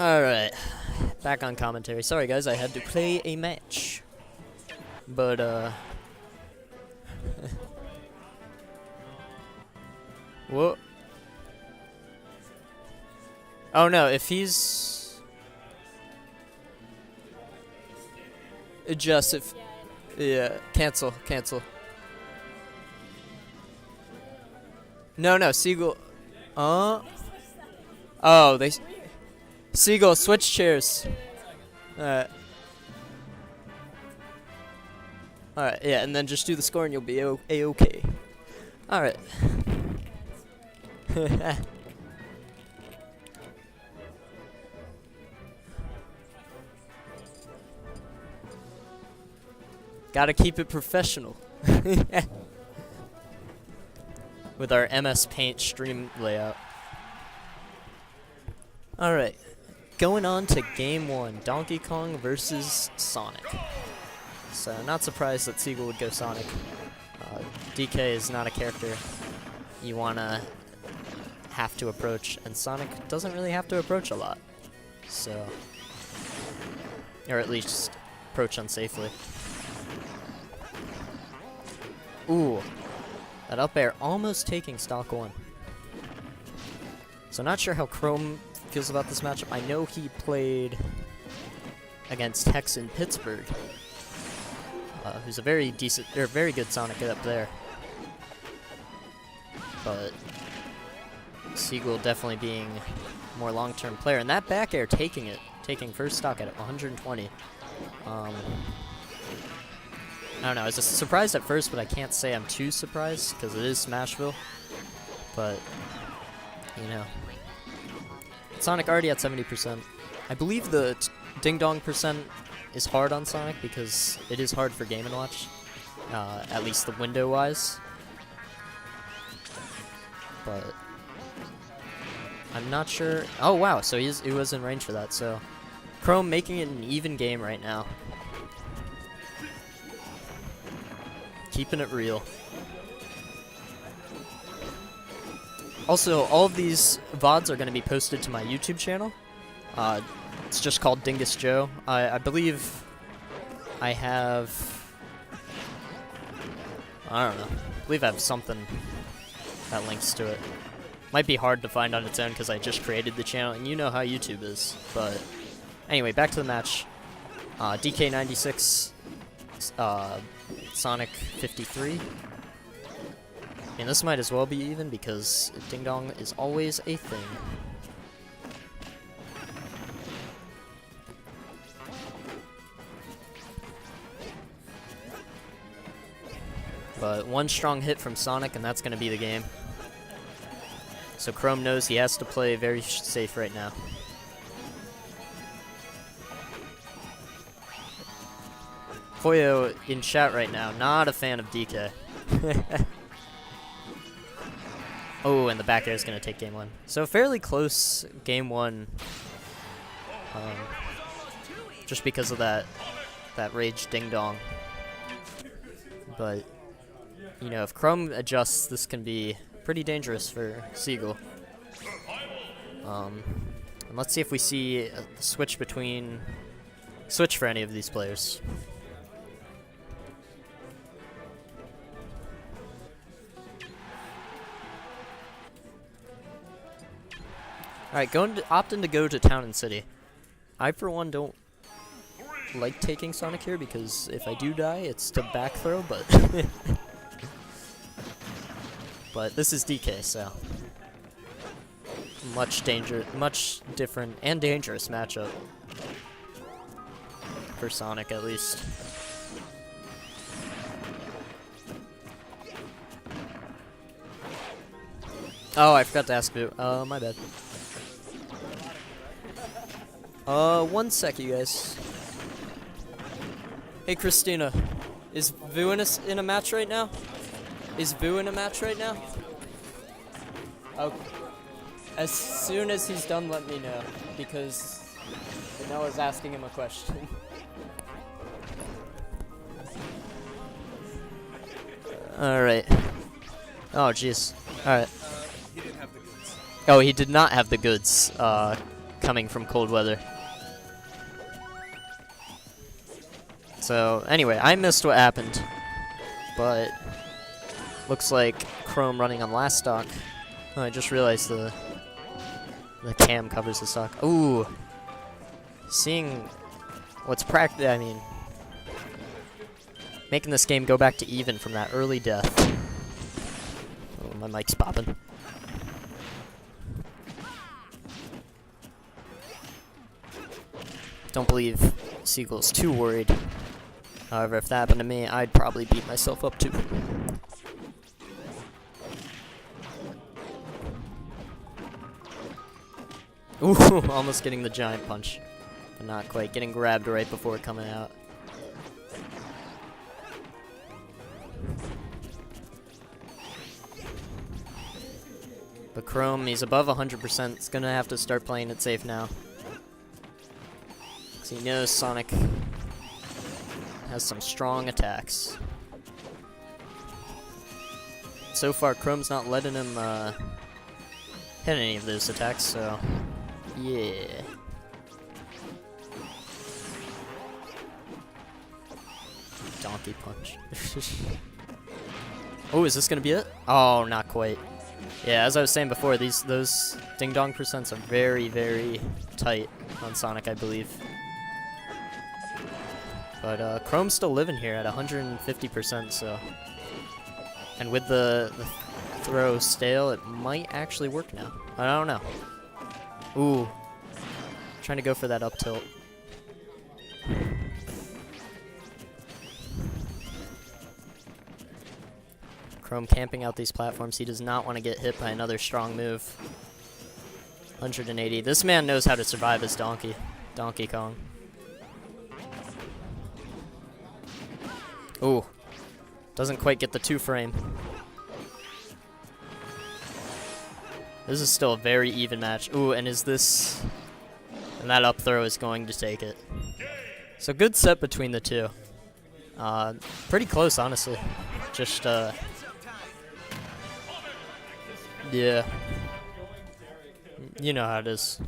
Alright, back on commentary. Sorry guys, I had to play a match. But, whoa. Oh no, if he's... Adjust if... Yeah, cancel. No, Seagull... Oh, they... Seagull, switch chairs. Alright. Alright, yeah, and then just do the score and you'll be a-okay. Alright. Gotta keep it professional. With our MS Paint stream layout. Alright. Going on to game 1, Donkey Kong versus Sonic. So, not surprised that Seagull would go Sonic. DK is not a character you wanna have to approach, and Sonic doesn't really have to approach a lot. So, or at least approach unsafely. Ooh, that up air almost taking stock 1. So not sure how Chrome feels about this matchup. I know he played against Hex in Pittsburgh, who's a very decent, or very good Sonic up there. But Seagull definitely being a more long-term player, and that back air taking first stock at 120. I don't know, I was just surprised at first, but I can't say I'm too surprised, because it is Smashville. But, you know. Sonic already at 70%. I believe the Ding Dong percent is hard on Sonic, because it is hard for Game & Watch. At least the window-wise. But I'm not sure. Oh, wow, so he was in range for that, so Chrome making it an even game right now. Keeping it real. Also, all of these VODs are going to be posted to my YouTube channel. It's just called Dingus Joe. I believe I have... I don't know. I believe I have something that links to it. Might be hard to find on its own because I just created the channel, and you know how YouTube is. But anyway, back to the match. DK96... Sonic 53. And this might as well be even because Ding Dong is always a thing. But one strong hit from Sonic and that's going to be the game. So Chrome knows he has to play very safe right now. Foyo in chat right now, not a fan of DK. Oh, and the back air is going to take game 1. So fairly close game 1. Just because of that rage Ding Dong. But, you know, if Chrome adjusts, this can be pretty dangerous for Seagull. And let's see if we see a switch for any of these players. Alright, opting to go to Town and City. I, for one, don't like taking Sonic here because if I do die, it's to back throw, but... but this is DK, so... much different and dangerous matchup. For Sonic, at least. Oh, I forgot to ask Vu. My bad. 1 sec, you guys. Hey, Christina. Is Vu in a match right now? Is Vu in a match right now? Okay. As soon as he's done, let me know. Because Noah's asking him a question. Alright. Oh, jeez. Alright. He didn't have the goods. Oh, he did not have the goods. coming from cold weather. So anyway, I missed what happened, but looks like Chrome running on last stock. Oh, I just realized the cam covers the stock. Ooh, seeing what's making this game go back to even from that early death. Oh, my mic's popping. Don't believe Seagull's too worried. However, if that happened to me, I'd probably beat myself up too. Ooh, almost getting the giant punch, but not quite. Getting grabbed right before coming out. But Chrome, he's above 100%. He's gonna have to start playing it safe now. So he knows Sonic has some strong attacks. So far, Chrome's not letting him hit any of those attacks, so yeah. Donkey punch. Oh, is this gonna be it? Oh, not quite. Yeah, as I was saying before, those ding-dong percents are very, very tight on Sonic, I believe. But Chrome's still living here at 150%, so... And with the throw stale, it might actually work now. I don't know. Ooh. Trying to go for that up tilt. Chrome camping out these platforms. He does not want to get hit by another strong move. 180. This man knows how to survive as Donkey Kong. Ooh. Doesn't quite get the 2-frame. This is still a very even match. Ooh, and is this... And that up throw is going to take it. So good set between the two. Pretty close, honestly. Just, yeah. You know how it is.